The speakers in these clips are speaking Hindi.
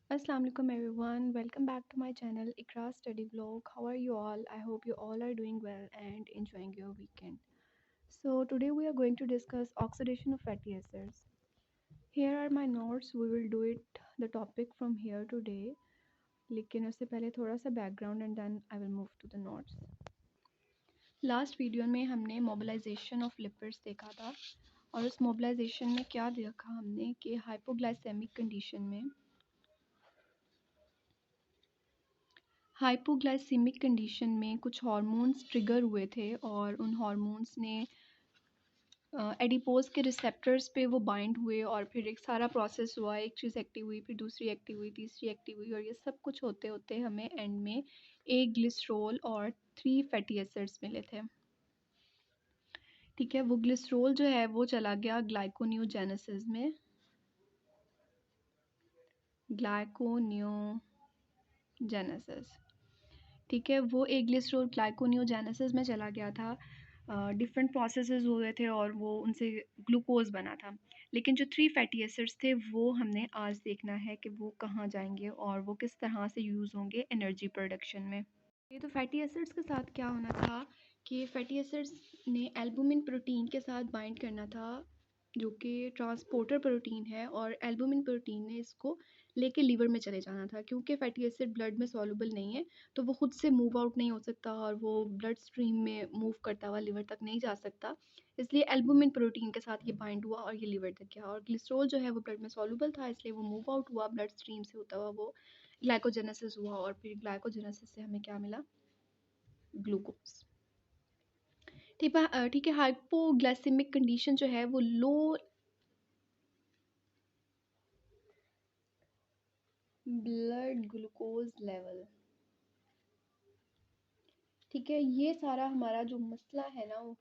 Assalamu alaikum everyone. Welcome back to my channel Ikra Study Vlog. How are you all? I hope you all are doing well and enjoying your weekend. So today we are going to discuss oxidation of fatty acids. Here are my notes. We will do it the topic from here today. लेकिन उससे पहले थोड़ा सा background and then I will move to the notes. Last video में हमने मोबिलाइजेशन ऑफ लिपिड्स देखा था और उस मोबिलाइजेशन में क्या देखा हमने कि हाइपोग्लाइसेमिक कंडीशन में हाइपोग्लाइसीमिक कंडीशन में कुछ हार्मोन्स ट्रिगर हुए थे और उन हार्मोन्स ने एडिपोज के रिसेप्टर्स पे वो बाइंड हुए और फिर एक सारा प्रोसेस हुआ। एक चीज़ एक्टिव हुई, फिर दूसरी एक्टिव हुई, तीसरी एक्टिव हुई और ये सब कुछ होते होते हमें एंड में एक ग्लिसरॉल और 3 फैटी एसिड्स मिले थे। ठीक है, वो ग्लिसरॉल जो है वो चला गया ग्लाइकोनियोजेनेसिस में। ग्लाइकोनियोजेनेसिस, ठीक है, वो एक ग्लिसरॉल ग्लाइकोनियोजेनेसिस में चला गया था। डिफरेंट प्रोसेसेस हुए थे और वो उनसे ग्लूकोज बना था। लेकिन जो 3 फैटी एसिड्स थे वो हमने आज देखना है कि वो कहाँ जाएंगे और वो किस तरह से यूज़ होंगे एनर्जी प्रोडक्शन में। ये तो फैटी एसिड्स के साथ क्या होना था कि फैटी एसिड्स ने एल्बुमिन प्रोटीन के साथ बाइंड करना था जो कि ट्रांसपोर्टर प्रोटीन है और एल्बुमिन प्रोटीन ने इसको लेके लीवर में चले जाना था। क्योंकि फैटी एसिड ब्लड में सॉल्युबल नहीं है तो वो खुद से मूव आउट नहीं हो सकता और वो ब्लड स्ट्रीम में मूव करता हुआ लिवर तक नहीं जा सकता। इसलिए एल्बुमिन प्रोटीन के साथ ये बाइंड हुआ और ये लिवर तक गया और ग्लिसरॉल जो है वो ब्लड में सॉल्युबल था इसलिए वो मूव आउट हुआ ब्लड स्ट्रीम से होता हुआ वो ग्लाइकोजेनेसिस हुआ और फिर ग्लाइकोजेनेसिस से हमें क्या मिला? ग्लूकोज। ठीक है, हाइपोग्लाइसेमिक कंडीशन जो है वो लो ब्लड ग्लूकोज लेवल, ठीक है, ये सारा हमारा जो मसला है ना,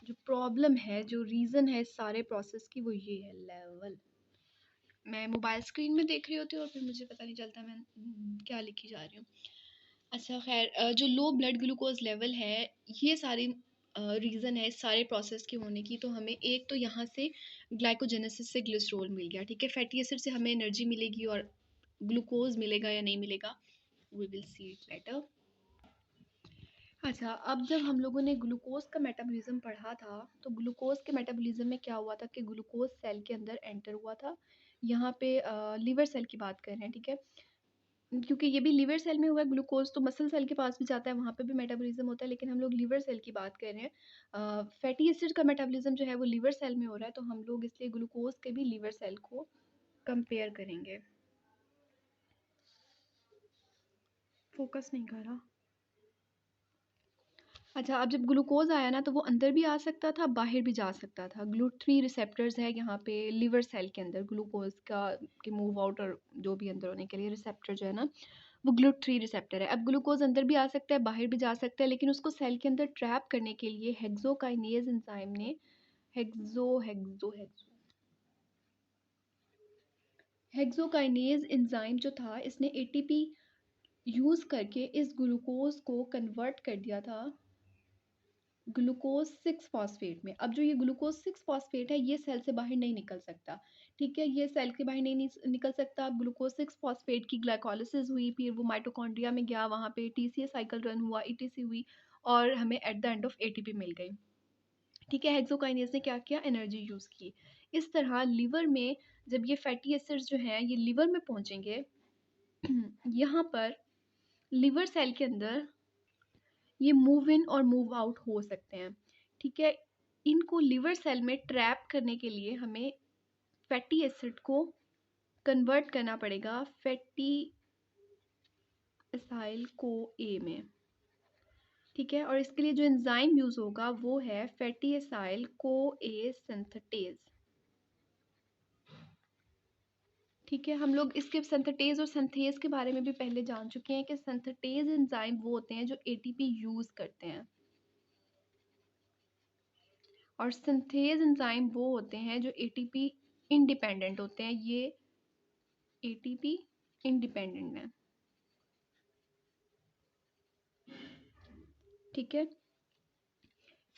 जो प्रॉब्लम है, जो रीज़न है इस सारे प्रोसेस की, वो ये है लेवल। मैं मोबाइल स्क्रीन में देख रही होती हूँ और फिर मुझे पता नहीं चलता मैं क्या लिखी जा रही हूँ। अच्छा खैर, जो लो ब्लड ग्लूकोज लेवल है ये सारी रीज़न है इस सारे प्रोसेस के होने की। तो हमें एक तो यहाँ से ग्लाइकोजेनेसिस से ग्लिसरॉल मिल गया, ठीक है, फैटी एसिड से हमें एनर्जी मिलेगी और ग्लूकोज मिलेगा या नहीं मिलेगा, we will see it later. अच्छा, अब जब हम लोगों ने ग्लूकोज का मेटाबॉलिज्म पढ़ा था तो ग्लूकोज के मेटाबॉलिज्म में क्या हुआ था कि ग्लूकोज सेल के अंदर एंटर हुआ था। यहाँ पे लीवर सेल की बात कर रहे हैं, ठीक है, क्योंकि ये भी लीवर सेल में हुआ है। ग्लूकोज तो मसल सेल के पास भी जाता है, वहाँ पे भी मेटाबॉलिज्म होता है, लेकिन हम लोग लीवर सेल की बात कर रहे हैं। फैटी एसिड का मेटाबॉलिज्म जो है वो लीवर सेल में हो रहा है, तो हम लोग इसलिए ग्लूकोज के भी लीवर सेल को कंपेयर करेंगे। फोकस नहीं कर रहा। अच्छा, अब जब ग्लूकोज आया ना तो वो अंदर भी आ सकता था, बाहर भी जा सकता था। GLUT3 रिसेप्टर्स है यहाँ पे लिवर सेल के अंदर ग्लूकोज का के मूव आउट और जो भी अंदर होने के लिए रिसेप्टर जो है ना वो GLUT3 रिसेप्टर है। अब ग्लूकोज अंदर भी आ सकता है, बाहर भी जा सकता है, लेकिन उसको सेल के अंदर ट्रैप करने के लिए हेक्सोकाइनेज एंजाइम ने hexo hexo hexo hexokinase enzyme जो था इसने एटीपी यूज़ करके इस ग्लूकोज को कन्वर्ट कर दिया था ग्लूकोज 6 फॉस्फेट में। अब जो ये ग्लूकोज 6 फॉस्फेट है ये सेल से बाहर नहीं निकल सकता, ठीक है, ये सेल के बाहर नहीं निकल सकता। अब ग्लूकोज 6 फॉस्फेट की ग्लाइकोलिसिस हुई, फिर वो माइटोकॉन्ड्रिया में गया, वहाँ पे टीसीए साइकिल रन हुआ, ईटीसी हुई और हमें at the end of ATP मिल गई। ठीक है, हेक्सोकाइनेज ने क्या किया? एनर्जी यूज़ की। इस तरह लिवर में जब ये फैटी एसिड्स जो हैं ये लिवर में पहुँचेंगे यहाँ पर लिवर सेल के अंदर ये मूव इन और मूव आउट हो सकते हैं, ठीक है। इनको लिवर सेल में ट्रैप करने के लिए हमें फैटी एसिड को कन्वर्ट करना पड़ेगा फैटी एसाइल को ए में, ठीक है, और इसके लिए जो एंजाइम यूज़ होगा वो है फैटी एसाइल को ए सिंथेटेज। ठीक है, हम लोग इसके सिंथेटेज और सिंथेज के बारे में भी पहले जान चुके हैं कि सिंथेटेज एंजाइम वो होते हैं जो एटीपी यूज़ करते हैं और सिंथेज एंजाइम वो होते हैं जो एटीपी इंडिपेंडेंट होते हैं। ये एटीपी इंडिपेंडेंट है, ठीक है।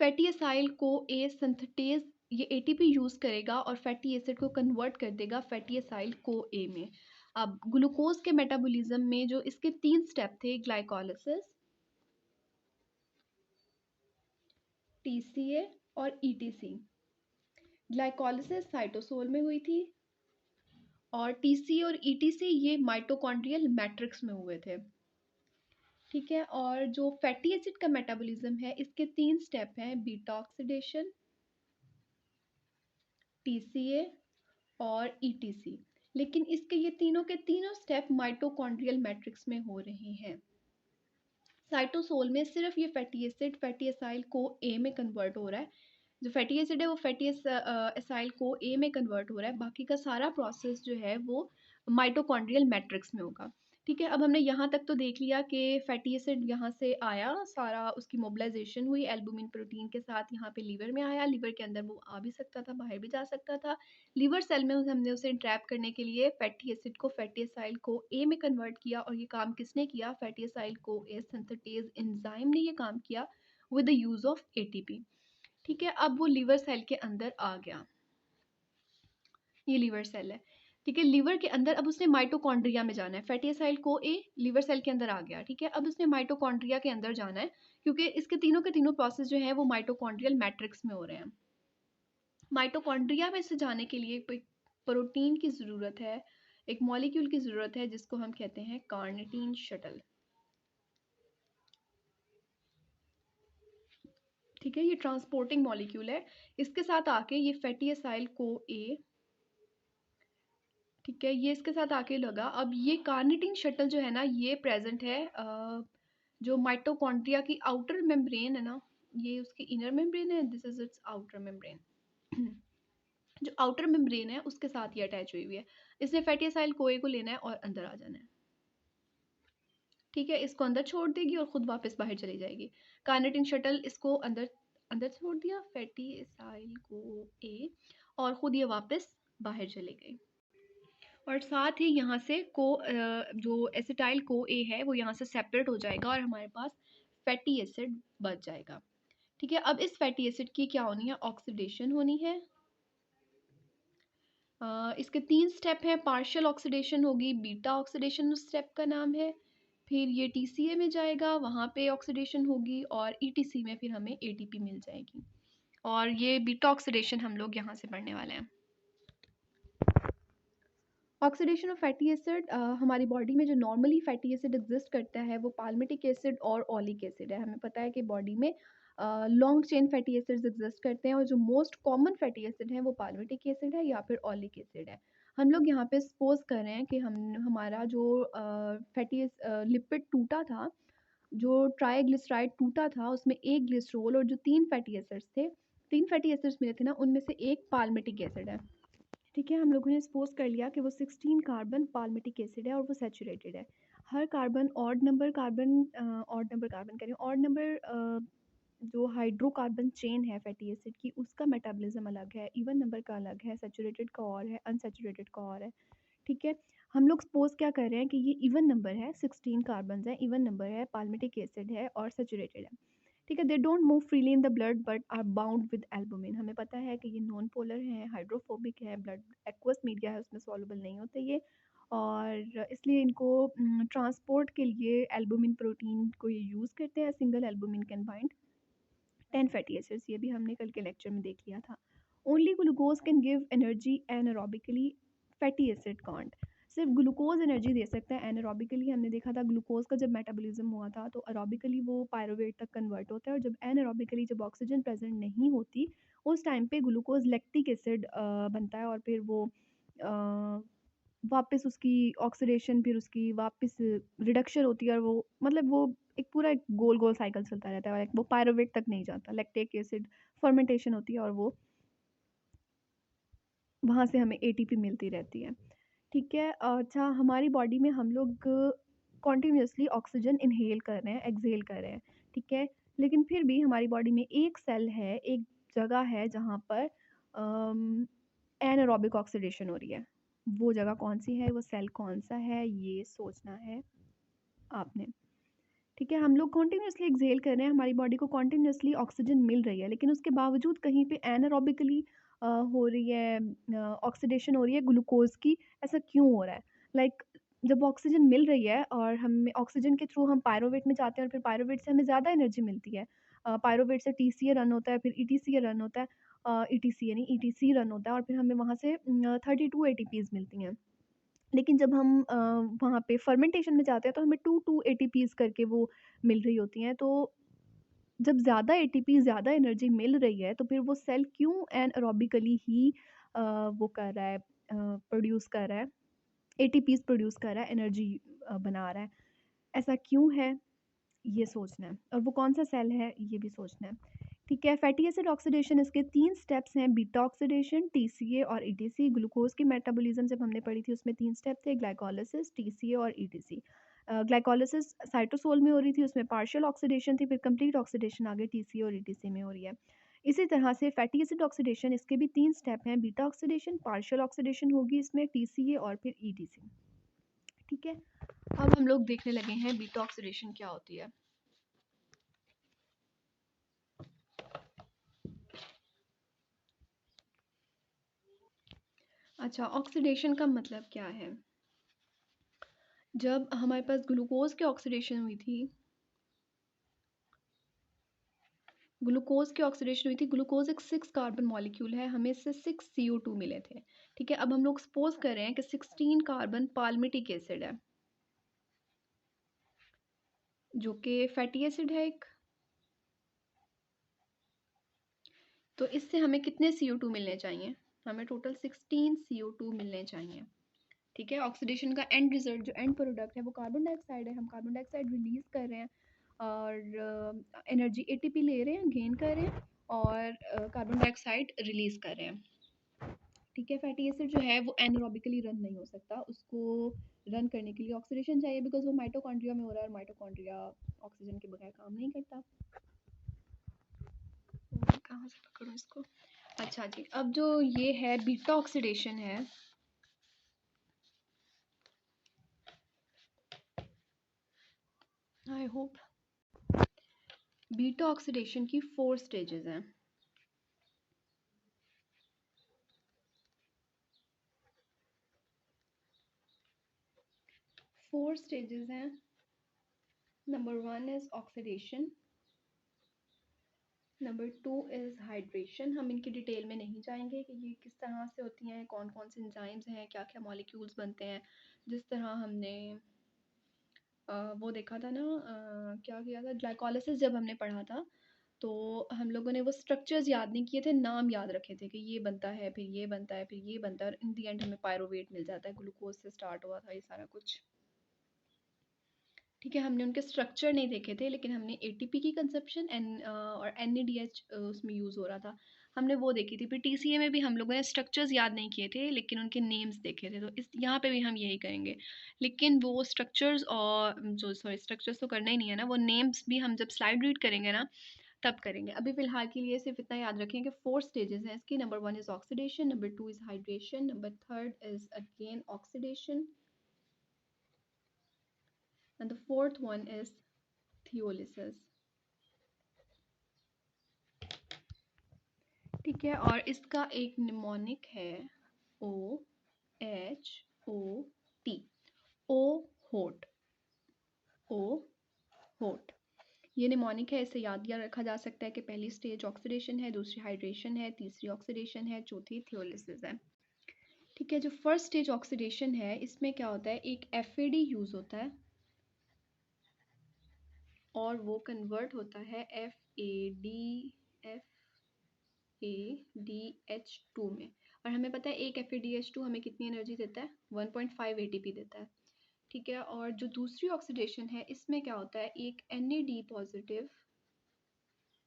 फैटी एसाइल को ए सिंथेटेज ये एटीपी यूज़ करेगा और फैटी एसिड को कन्वर्ट कर देगा फैटी एसाइल को ए में। अब ग्लूकोज के मेटाबॉलिज्म में जो इसके 3 स्टेप थे, ग्लाइकोलिसिस, टीसीए और ईटीसी। ग्लाइकोलिसिस साइटोसोल में हुई थी और टीसी और ईटीसी ये माइटोकॉन्ड्रियल मैट्रिक्स में हुए थे। ठीक है, और जो फैटी एसिड का मेटाबॉलिज्म है इसके 3 स्टेप हैं, बीटा ऑक्सीडेशन, टीसीए और ईटीसी। लेकिन इसके ये तीनों के तीनों स्टेप माइटोकॉन्ड्रियल मैट्रिक्स में हो रहे हैं। साइटोसोल में सिर्फ ये फैटी एसिड फैटी एसाइल को ए में कन्वर्ट हो रहा है। जो फैटी एसिड है वो फैटी एसाइल को ए में कन्वर्ट हो रहा है, बाकी का सारा प्रोसेस जो है वो माइटोकॉन्ड्रियल मैट्रिक्स में होगा। ठीक है, अब हमने यहाँ तक तो देख लिया कि फैटी एसिड यहाँ से आया, सारा उसकी मोबिलाइजेशन हुई एल्बुमिन प्रोटीन के साथ, यहाँ पे लीवर में आया, लीवर के अंदर वो आ भी सकता था, बाहर भी जा सकता था। लीवर सेल में हमने उसे ट्रैप करने के लिए फैटी एसिड को फैटी एसाइल को ए में कन्वर्ट किया, और ये काम किसने किया? फैटी एसाइल को ए सिंथेटेज एंजाइम ने ये काम किया with the use of ATP. ठीक है, अब वो लीवर सेल के अंदर आ गया, ये लीवर सेल है। ठीक है, लीवर के अंदर अब उसने माइटोकॉन्ड्रिया में जाना है, फैटी एसाइल को ए लीवर सेल के अंदर आ गया। ठीक है, अब उसने माइटोकॉन्ड्रिया के अंदर जाना है, क्योंकि इसके तीनों के तीनों प्रोसेस जो है वो माइटोकॉन्ड्रियल मैट्रिक्स में हो रहे हैं। माइटोकॉन्ड्रिया में से जाने के लिए कोई प्रोटीन की ज़रूरत है, एक मॉलिक्यूल की ज़रूरत है जिसको हम कहते हैं कार्निटीन शटल। ठीक है, ये ट्रांसपोर्टिंग मॉलिक्यूल है, इसके साथ आके ये फैटी एसाइल को ए, ठीक है, ये इसके साथ आके लगा। अब ये कार्निटीन शटल जो है ना, ये प्रेजेंट है जो माइटोकॉन्ड्रिया की आउटर मेम्ब्रेन है ना, ये उसकी इनर मेम्ब्रेन है, this is it's outer membrane. जो आउटर मेम्ब्रेन है उसके साथ ये अटैच हुई हुई है। इसने फैटी एसाइल कोए को लेना है और अंदर आ जाना है। ठीक है, इसको अंदर छोड़ देगी और खुद वापस बाहर चली जाएगी। कार्निटीन शटल इसको अंदर अंदर छोड़ दिया, फैटी एसाइल को ए, और खुद ये वापस बाहर चली गई। और साथ ही यहाँ से जो एसिटाइल को ए है वो यहाँ से सेपरेट हो जाएगा और हमारे पास फैटी एसिड बच जाएगा। ठीक है, अब इस फैटी एसिड की क्या होनी है? ऑक्सीडेशन होनी है। इसके 3 स्टेप हैं, पार्शियल ऑक्सीडेशन होगी, बीटा ऑक्सीडेशन उस स्टेप का नाम है, फिर ये टीसीए में जाएगा, वहाँ पे ऑक्सीडेशन होगी, और ईटीसी में फिर हमें एटीपी मिल जाएगी। और ये बीटा ऑक्सीडेशन हम लोग यहाँ से पढ़ने वाले हैं। ऑक्सीडेशन ऑफ फैटी एसिड, हमारी बॉडी में जो नॉर्मली फैटी एसिड एग्जिस्ट करता है वो पाल्मिटिक एसिड और ओलिक एसिड है। हमें पता है कि बॉडी में long chain fatty acids exist करते हैं, और जो मोस्ट कॉमन फैटी एसिड है वो पाल्मिटिक एसिड है या फिर ओलिक एसिड है। हम लोग यहाँ पे सपोज कर रहे हैं कि हमारा जो फैटी लिपिड टूटा था, जो ट्राइग्लिसराइड टूटा था, उसमें एक ग्लिसरॉल और जो 3 फैटी एसिड्स थे, 3 फैटी एसिड्स मिले थे ना, उनमें से एक पाल्मिटिक एसिड है। ठीक है, हम लोगों ने सपोज कर लिया कि वो 16 कार्बन पाल्मिटिक एसिड है और वो सैचुरेटेड है। हर कार्बन ऑड नंबर कार्बन कह रही हूँ, ऑड नंबर जो हाइड्रोकार्बन चेन है फैटी एसिड की, उसका मेटाबॉलिज्म अलग है, इवन नंबर का अलग है, सैचुरेटेड का और है, अनसैचुरेटेड का और है। ठीक है, हम लोग सपोज क्या कर रहे हैं कि ये इवन नंबर है, 16 कार्बन है, इवन नंबर है, पाल्मिटिक एसिड है और सैचुरेटेड है। ठीक है, they don't move freely in the blood but are bound with albumin. हमें पता है कि ये नॉन पोलर है, हाइड्रोफोबिक है, ब्लड एक्वस मीडिया है, उसमें सॉल्युबल नहीं होते ये, और इसलिए इनको ट्रांसपोर्ट के लिए एल्बुमिन प्रोटीन को ये यूज़ करते हैं। Single albumin can bind 10 fatty acids, ये भी हमने कल के लेक्चर में देख लिया था। Only glucose can give energy anaerobically, fatty acid can't. सिर्फ ग्लूकोज एनर्जी दे सकता है एनारोबिकली। हमने देखा था ग्लूकोज का जब मेटाबॉलिज्म हुआ था तो अरोबिकली वो पायरुवेट तक कन्वर्ट होता है, और जब एनारोबिकली, जब ऑक्सीजन प्रेजेंट नहीं होती, उस टाइम पे ग्लूकोज लैक्टिक एसिड बनता है, और फिर वो वापस उसकी ऑक्सीडेशन, फिर उसकी वापस रिडक्शन होती है, और वो मतलब वो एक पूरा एक गोल गोल साइकिल चलता रहता है, और वो पायरुवेट तक नहीं जाता, लैक्टिक एसिड फर्मेंटेशन होती है और वो वहाँ से हमें एटीपी मिलती रहती है। ठीक है, अच्छा, हमारी बॉडी में हम लोग कॉन्टिन्यूसली ऑक्सीजन इनहेल कर रहे हैं, एक्सहेल कर रहे हैं। ठीक है, लेकिन फिर भी हमारी बॉडी में एक सेल है, एक जगह है जहाँ पर एनारोबिक ऑक्सीडेशन हो रही है। वो जगह कौन सी है, वो सेल कौन सा है, ये सोचना है आपने। ठीक है, हम लोग कॉन्टिन्यूसली एक्सहेल कर रहे हैं, हमारी बॉडी को कॉन्टिन्यूसली ऑक्सीजन मिल रही है, लेकिन उसके बावजूद कहीं पे एनारोबिकली हो रही है, ऑक्सीडेशन हो रही है ग्लूकोज की। ऐसा क्यों हो रहा है? लाइक जब ऑक्सीजन मिल रही है और हमें ऑक्सीजन के थ्रू हम पायरोवेट में जाते हैं और फिर पायरोवेट से हमें ज़्यादा एनर्जी मिलती है। पायरोवेट से टीसीए रन होता है, फिर ईटीसीए रन होता है, ईटीसीए नहीं ईटीसी रन होता है और फिर हमें वहाँ से 32 एटीपीज़ मिलती हैं। लेकिन जब हम वहाँ पे फर्मेंटेशन में जाते हैं तो हमें 2 एटीपीज़ करके वो मिल रही होती हैं। तो जब ज़्यादा एटीपी ज़्यादा एनर्जी मिल रही है तो फिर वो सेल क्यों एनएरोबिकली ही वो कर रहा है, प्रोड्यूस कर रहा है, एटीपीज़ प्रोड्यूस कर रहा है, एनर्जी बना रहा है। ऐसा क्यों है? ये सोचना है और वो कौन-सा सेल है ये भी सोचना है। ठीक है, फैटी एसिड ऑक्सीडेशन इसके 3 स्टेप्स हैं, बीटा ऑक्सीडेशन, टीसीए और ईटीसी। ग्लूकोज़ की मेटाबॉलिज़्म जब हमने पढ़ी थी उसमें 3 स्टेप थे, ग्लाइकोलिसिस, टीसीए और ईटीसी। ग्लाइकोलिसिस साइटोसोल में हो रही थी, उसमें पार्शियल ऑक्सीडेशन थी, फिर कंप्लीट ऑक्सीडेशन आगे टीसीए और ईटीसी में हो रही है। इसी तरह से फैटी एसिड ऑक्सीडेशन इसके भी 3 स्टेप हैं, बीटा ऑक्सीडेशन, पार्शियल ऑक्सीडेशन होगी इसमें, टीसीए और फिर ईटीसी। ठीक है, अब हम लोग देखने लगे हैं बीटा ऑक्सीडेशन क्या होती है। अच्छा, ऑक्सीडेशन का मतलब क्या है? जब हमारे पास ग्लूकोज की ऑक्सीडेशन हुई थी, ग्लूकोज एक 6 कार्बन मॉलिक्यूल है, हमें इससे 6 CO2 मिले थे। ठीक है, अब हम लोग सपोज कर रहे हैं कि 16 कार्बन पाल्मिटिक एसिड है जो कि फैटी एसिड है एक। तो इससे हमें कितने CO2 मिलने चाहिए? हमें टोटल 16 CO2 मिलने चाहिए। ठीक है, ऑक्सीडेशन का एंड रिजल्ट जो एंड प्रोडक्ट है वो कार्बन डाइऑक्साइड है। हम कार्बन डाइऑक्साइड रिलीज कर रहे हैं और एनर्जी एटीपी ले रहे हैं, गेन कर रहे हैं और कार्बन डाइऑक्साइड रिलीज कर रहे हैं। ठीक है, फैटी एसिड जो है वो एनारोबिकली रन नहीं हो सकता, उसको रन करने के लिए ऑक्सीडेशन चाहिए बिकॉज वो माइटोकॉन्ड्रिया में हो रहा है और माइटोकॉन्ड्रिया ऑक्सीजन के बगैर काम नहीं करता। कहाँ से पकड़ूं इसको? अच्छा जी, अब जो ये है बीटा ऑक्सीडेशन है, आई होप बीटा ऑक्सीडेशन की 4 स्टेजेस हैं। 4 स्टेजेस हैं। Number 1 is oxidation, number 2 is hydration. हम इनकी डिटेल में नहीं जाएंगे कि ये किस तरह से होती हैं, कौन कौन से एंजाइम्स हैं, क्या क्या मॉलिक्यूल्स बनते हैं। जिस तरह हमने वो देखा था ना, क्या किया था, ग्लाइकोलिसिस जब हमने पढ़ा था तो हम लोगों ने वो स्ट्रक्चर्स याद नहीं किए थे, नाम याद रखे थे कि ये बनता है, फिर ये बनता है, फिर ये बनता है और इन दी एंड हमें पायरोवेट मिल जाता है। ग्लूकोज से स्टार्ट हुआ था ये सारा कुछ। ठीक है, हमने उनके स्ट्रक्चर नहीं देखे थे लेकिन हमने एटीपी की कंजप्शन और एनएडीएच उसमें यूज़ हो रहा था, हमने वो देखी थी। फिर टीसीए में भी हम लोगों ने स्ट्रक्चर्स याद नहीं किए थे लेकिन उनके नेम्स देखे थे। तो इस यहाँ पे भी हम यही करेंगे, लेकिन वो स्ट्रक्चर्स और जो सॉरी स्ट्रक्चर्स तो करना ही नहीं है ना, वो नेम्स भी हम जब स्लाइड रीड करेंगे ना तब करेंगे। अभी फ़िलहाल के लिए सिर्फ इतना याद रखें कि 4 स्टेजेस हैं इसकी। Number 1 is oxidation, number 2 is hydration, number 3 is again oxidation and the fourth one is थियोलिसिस। ठीक है, और इसका एक निमोनिक है OHOT, ओ होट, ओ होट। ये निमोनिक है, इसे याद या रखा जा सकता है कि पहली स्टेज ऑक्सीडेशन है, दूसरी हाइड्रेशन है, तीसरी ऑक्सीडेशन है, चौथी थियोलिसिस है। ठीक है, जो फर्स्ट स्टेज ऑक्सीडेशन है इसमें क्या होता है, एक एफएडी यूज होता है और वो कन्वर्ट होता है FADH2 में। और हमें पता है एक FADH2 हमें कितनी एनर्जी देता है, 1.5 ATP देता है। ठीक है, और जो दूसरी ऑक्सीडेशन है इसमें क्या होता है, एक NAD पॉजिटिव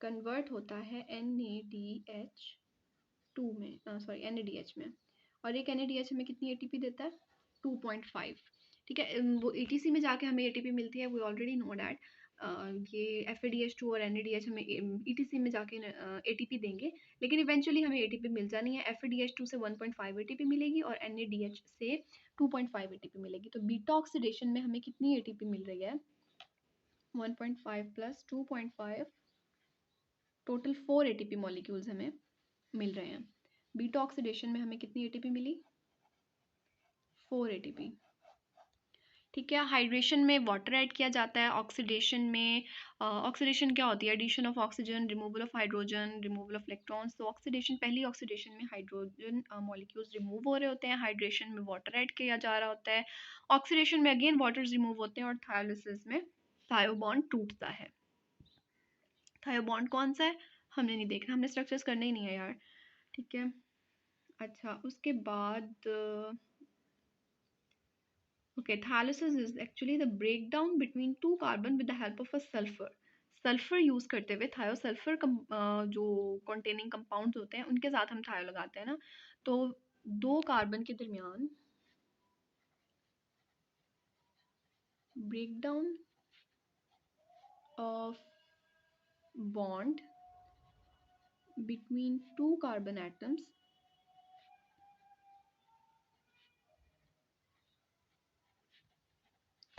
कन्वर्ट होता है NADH2 में, सॉरी NADH में, और एक NADH हमें कितनी ATP देता है, 2.5। ठीक है, वो ATC में जाके हमें ATP मिलती है, वी ऑलरेडी नो डैट। ये FADH2 और NADH हमें ETC में जाके ATP देंगे, लेकिन इवेंचुअली हमें ATP मिल जानी है। FADH2 से 1.5 ATP मिलेगी और NADH से 2.5 ATP मिलेगी। तो बीटा ऑक्सीडेशन में हमें कितनी ATP मिल रही है, 1.5 प्लस 2.5, टोटल 4 ATP मॉलिक्यूल्स हमें मिल रहे हैं। बीटा ऑक्सीडेशन में हमें कितनी ATP मिली, 4 ATP। ठीक है। हाइड्रेशन में वाटर ऐड किया जाता है। ऑक्सीडेशन में ऑक्सीडेशन क्या होती है? Addition of oxygen, removal of hydrogen, removal of electrons. तो ऑक्सीडेशन, पहली ऑक्सीडेशन में हाइड्रोजन मॉलिक्यूल्स रिमूव हो रहे होते हैं। हाइड्रेशन में वाटर ऐड किया जा रहा होता है। ऑक्सीडेशन में अगेन वाटर रिमूव होते हैं। और थायोलिसिस में थायो बॉन्ड टूटता है। थायो बॉन्ड कौन सा है हमने नहीं देखा, हमने स्ट्रक्चर्स करने ही नहीं है यार। ठीक है। अच्छा, उसके बाद okay, thalassus is actually the breakdown between two carbon with the help of a sulfur. Sulphur use करते हुए थायो सल्फर जो कंटेनिंग कंपाउंड्स होते हैं उनके साथ हम थायो लगाते हैं ना, तो दो कार्बन के दरमियान breakdown of bond between two carbon atoms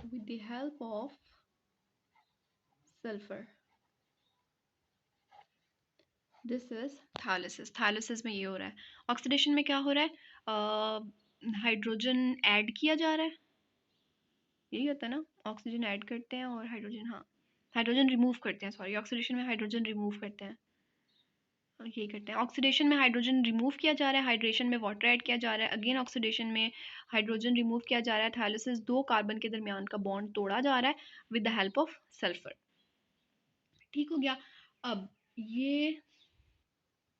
with the help of sulfur. This is thiolysis. Thiolysis में ये हो रहा है। ऑक्सीडेशन में क्या हो रहा है? हाइड्रोजन ऐड किया जा रहा है, यही होता है ना। ऑक्सीजन ऐड करते हैं और हाइड्रोजन, हाँ, हाइड्रोजन रिमूव करते हैं, सॉरी, ऑक्सीडेशन में हाइड्रोजन रिमूव करते हैं, यही करते हैं। ऑक्सीडेशन में हाइड्रोजन रिमूव किया जा रहा है, हाइड्रेशन में वाटर ऐड किया जा रहा है, अगेन ऑक्सीडेशन में हाइड्रोजन रिमूव किया जा रहा है। थायलिसिस, दो कार्बन के दरमियान का बॉन्ड तोड़ा जा रहा है with the help of sulphur. ठीक हो गया। अब ये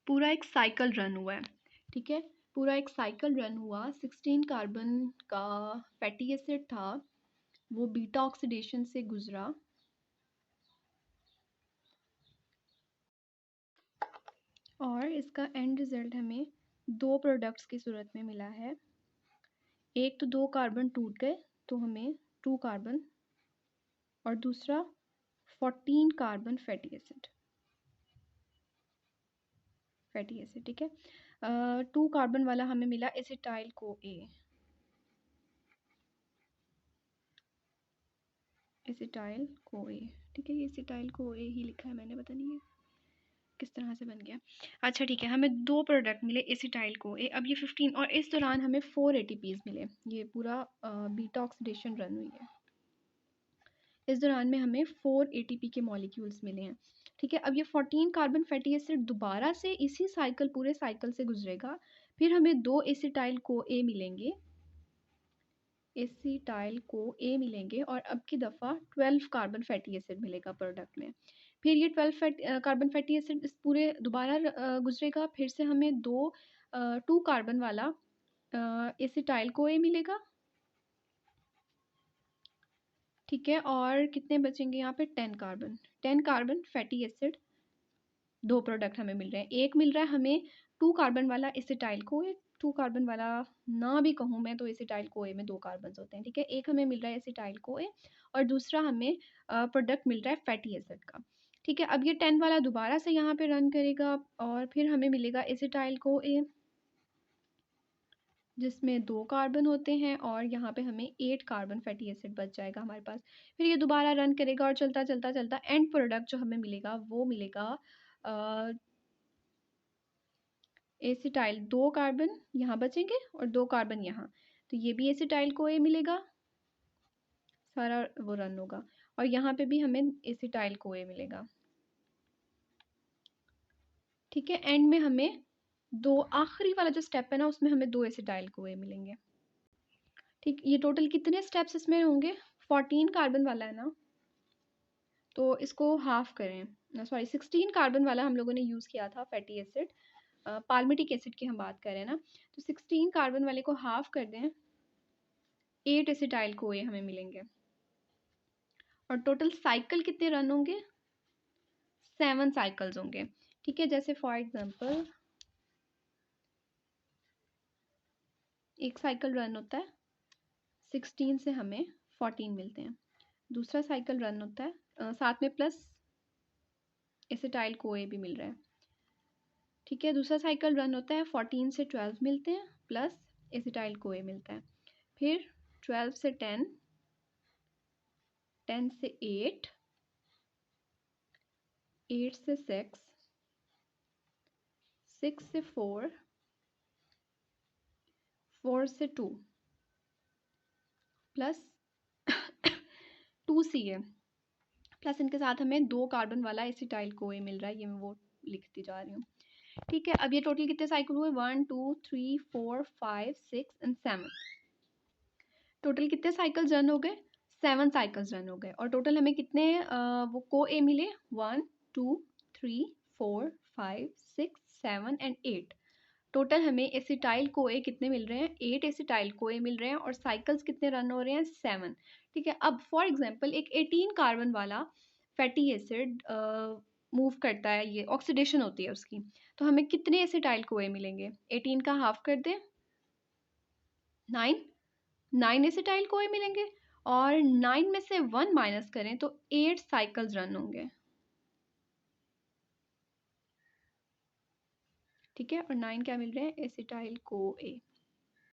पूरा एक साइकिल रन हुआ है। ठीक है, पूरा एक साइकिल रन हुआ। 16 कार्बन का फैटी एसिड था, वो बीटा ऑक्सीडेशन से गुजरा और इसका एंड रिजल्ट हमें दो प्रोडक्ट्स की सूरत में मिला है। एक तो दो कार्बन टूट गए तो हमें 2 कार्बन, और दूसरा 14 कार्बन फैटी एसिड। ठीक है। 2 कार्बन वाला हमें मिला एसिटाइल को ए, एसिटाइल को ए। ठीक है, ये एसिटाइल को ए ही लिखा है मैंने, पता नहीं है किस तरह से बन गया। अच्छा ठीक है, हमें दो प्रोडक्ट मिले एसिटाइल को ए। अब ये 15, और इस दौरान हमें 4 एटीपीज मिले। ये पूरा बीटा ऑक्सीडेशन रन हुई है। इस दौरान में हमें 4 एटीपी के मॉलिक्यूल्स मिले हैं। ठीक है, अब ये 14 कार्बन फैटी एसिड दोबारा से इसी साइकिल, पूरे साइकिल से गुजरेगा। फिर हमें दो एसिटाइल को ए मिलेंगे, एसिटाइल को ए मिलेंगे, और अब की दफ़ा 12 कार्बन फैटी एसिड मिलेगा प्रोडक्ट में। फिर ये 12 कार्बन फैटी एसिड इस पूरे दोबारा गुजरेगा। फिर से हमें 2 कार्बन वाला एसिटाइल को ए मिलेगा। ठीक है, और कितने बचेंगे यहाँ पे? 10 कार्बन फैटी एसिड। दो प्रोडक्ट हमें मिल रहे हैं। एक मिल रहा है हमें 2 कार्बन वाला एसिटाइल को ए, 2 कार्बन वाला ना भी कहूँ मैं तो एसिटाइल को ए में 2 कार्बन होते हैं। ठीक है, एक हमें मिल रहा है एसिटाइल को ए, और दूसरा हमें प्रोडक्ट मिल रहा है फैटी एसिड का। ठीक है, अब ये 10 वाला दोबारा से यहाँ पे रन करेगा और फिर हमें मिलेगा एसिटाइल को ए, जिसमें 2 कार्बन होते हैं, और यहाँ पे हमें 8 कार्बन फैटी एसिड बच जाएगा हमारे पास। फिर ये दोबारा रन करेगा और चलता चलता चलता एंड प्रोडक्ट जो हमें मिलेगा वो मिलेगा एसिटाइल, 2 कार्बन यहाँ बचेंगे और 2 कार्बन यहाँ, तो ये भी एसिटाइल को ए मिलेगा, सारा वो रन होगा, और यहाँ पे भी हमें एसिटाइल को ए मिलेगा। ठीक है, एंड में हमें दो, आखिरी वाला जो स्टेप है ना उसमें हमें 2 एसिटाइल को ए मिलेंगे। ठीक, ये टोटल कितने स्टेप्स इसमें होंगे? 14 कार्बन वाला है ना, तो इसको हाफ करें, सॉरी 16 कार्बन वाला हम लोगों ने यूज़ किया था फैटी एसिड, पाल्मिटिक एसिड की हम बात कर रहे हैं ना, तो 16 कार्बन वाले को हाफ कर दें, 8 एसिटाइल को ए हमें मिलेंगे। और टोटल साइकिल कितने रन होंगे? 7 साइकिल्स होंगे। ठीक है, जैसे फॉर एग्जांपल एक साइकिल रन होता है, 16 से हमें 14 मिलते हैं। दूसरा साइकिल रन होता है, साथ में प्लस एसिटाइल को ए भी मिल रहा है। ठीक है, दूसरा साइकिल रन होता है, 14 से 12 मिलते हैं प्लस एसिटाइल को ए मिलता है। फिर 12 से 10, 10 से 8, 8 से 6, 6 से 4, 4 से 2 प्लस 2 CA प्लस इनके साथ हमें 2 कार्बन वाला एसिटाइल CoA मिल रहा है, ये मैं वो लिखती जा रही हूँ। ठीक है, अब ये टोटल कितने साइकिल हुए, 1 2 3 4 5 6 एंड 7। टोटल कितने साइकिल्स रन हो गए, 7 साइकिल्स रन हो गए। और टोटल हमें कितने वो CoA मिले, 1 2 3 4 5 6 7 एंड 8। टोटल हमें एसिटाइल CoA कितने मिल रहे हैं, 8 एसिटाइल CoA मिल रहे हैं और साइकिल्स कितने रन हो रहे हैं, 7। ठीक है, अब फॉर एग्जांपल एक 18 कार्बन वाला फैटी एसिड मूव करता है, ये ऑक्सीडेशन होती है उसकी, तो हमें कितने एसिटाइल CoA मिलेंगे, 18 का हाफ कर दें, 9 एसिटाइल CoA मिलेंगे। और 9 में से 1 माइनस करें तो 8 साइकिल्स रन होंगे। ठीक है, और 9 क्या मिल रहे हैं, acetyl CoA।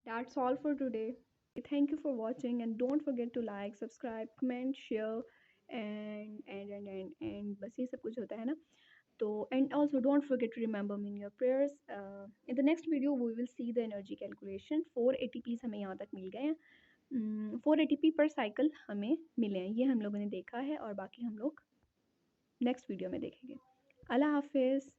That's all for today. Thank you for watching and don't forget to like, subscribe, comment, share and बस ये सब कुछ होता है ना। तो and also don't forget to remember me in your prayers. In the next video we will see the energy calculation. 4 ATPs हमें यहाँ तक मिल गए हैं, 4 ATP पर साइकिल हमें मिले हैं, ये हम लोगों ने देखा है और बाकी हम लोग नेक्स्ट वीडियो में देखेंगे। अल्लाह हाफिज़।